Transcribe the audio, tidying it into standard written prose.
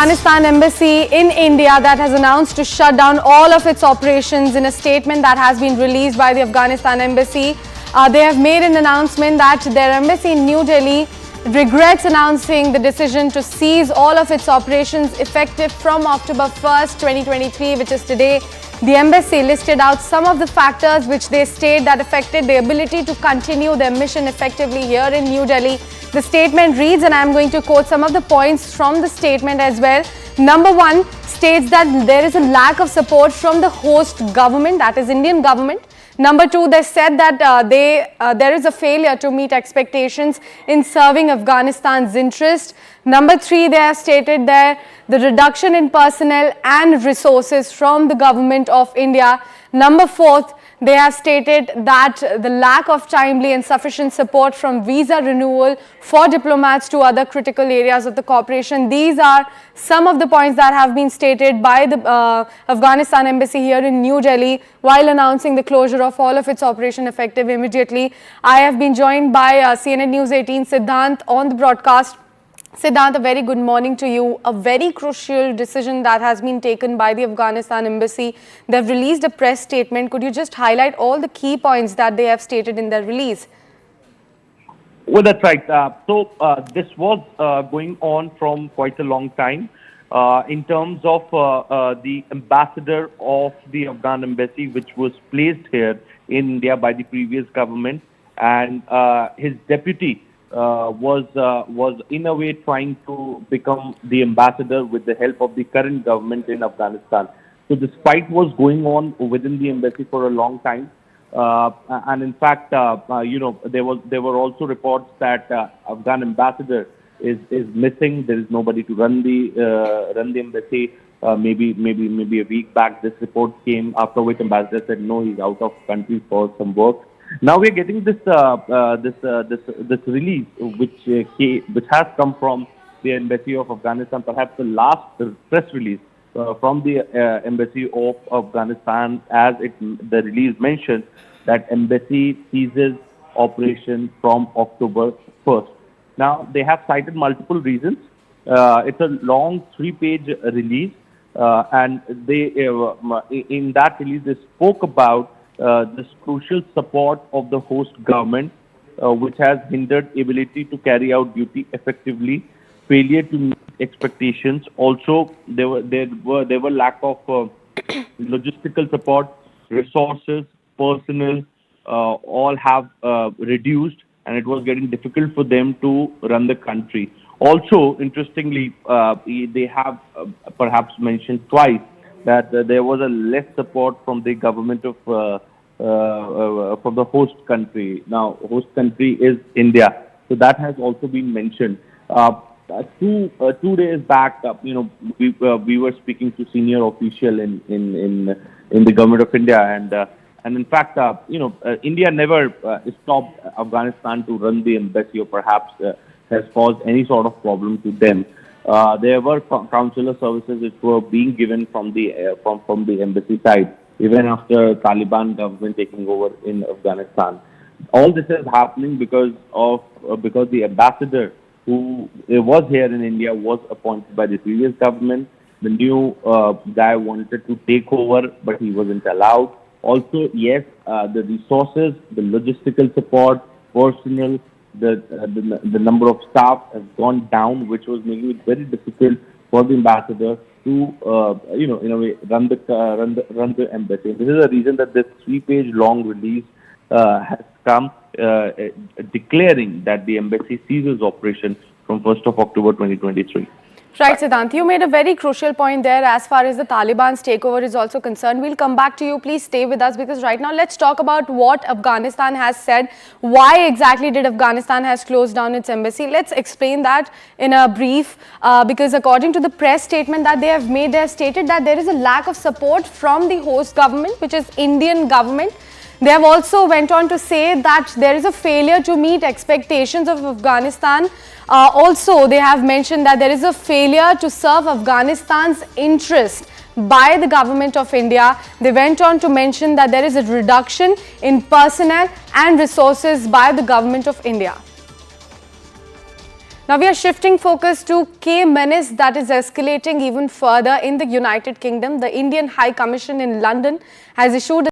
Afghanistan embassy in India that has announced to shut down all of its operations. In a statement that has been released by the Afghanistan embassy, they have made an announcement that their embassy in New Delhi regrets announcing the decision to cease all of its operations effective from October 1st, 2023, which is today. The embassy listed out some of the factors which they state that affected the ability to continue their mission effectively here in New Delhi. The statement reads, and I am going to quote some of the points from the statement as well. Number one states that there is a lack of support from the host government, that is Indian government. Number two, they said that there is a failure to meet expectations in serving Afghanistan's interest. Number three, they have stated that the reduction in personnel and resources from the government of India. Number fourth, they have stated that the lack of timely and sufficient support from visa renewal for diplomats to other critical areas of the cooperation. These are some of the points that have been stated by the Afghanistan embassy here in New Delhi while announcing the closure of all of its operation effective immediately. I have been joined by CNN News 18 Siddhant on the broadcast. Siddhant, a very good morning to you. A very crucial decision that has been taken by the Afghanistan embassy. They've released a press statement. Could you just highlight all the key points that they have stated in their release? Well, that's right. This was going on from quite a long time. In terms of the ambassador of the Afghan embassy, which was placed here in India by the previous government, and his deputy was in a way trying to become the ambassador with the help of the current government in Afghanistan. So this fight was going on within the embassy for a long time, and in fact, there were also reports that Afghan ambassador is missing. There is nobody to run the embassy. Maybe a week back, this report came, after which ambassador said no, he's out of country for some work. Now we're getting this release, which has come from the embassy of Afghanistan. Perhaps the last press release from the embassy of Afghanistan, as the release mentions that embassy ceases operation from October 1st. Now they have cited multiple reasons. It's a long 3-page release, and they in that release they spoke about this crucial support of the host government, which has hindered ability to carry out duty effectively, failure to meet expectations. Also, there were lack of logistical support, resources, personnel, all have reduced, and it was getting difficult for them to run the country. Also, interestingly, they have perhaps mentioned twice that there was a less support from the government of from the host country. Now, host country is India, so that has also been mentioned. 2 days back, we were speaking to senior official in the government of India, and in fact, India never stopped Afghanistan to run the embassy, or perhaps has caused any sort of problem to them. There were consular services which were being given from the embassy side, even after Taliban government taking over in Afghanistan. All this is happening because the ambassador who was here in India was appointed by the previous government. The new guy wanted to take over, but he wasn't allowed. Also, yes, the resources, the logistical support, personnel, the number of staff has gone down, which was making it very difficult for the ambassador to in a way run the embassy. This is the reason that this 3-page long release has come declaring that the embassy ceases operation from 1st of October 2023. Right, Siddhant, you made a very crucial point there as far as the Taliban's takeover is also concerned. We'll come back to you. Please stay with us, because right now let's talk about what Afghanistan has said. Why exactly did Afghanistan has closed down its embassy? Let's explain that in a brief, because according to the press statement that they have made, they have stated that there is a lack of support from the host government, which is Indian government. They have also went on to say that there is a failure to meet expectations of Afghanistan. Also, they have mentioned that there is a failure to serve Afghanistan's interest by the government of India. They went on to mention that there is a reduction in personnel and resources by the government of India. Now we are shifting focus to K menace that is escalating even further in the United Kingdom. The Indian High Commission in London has issued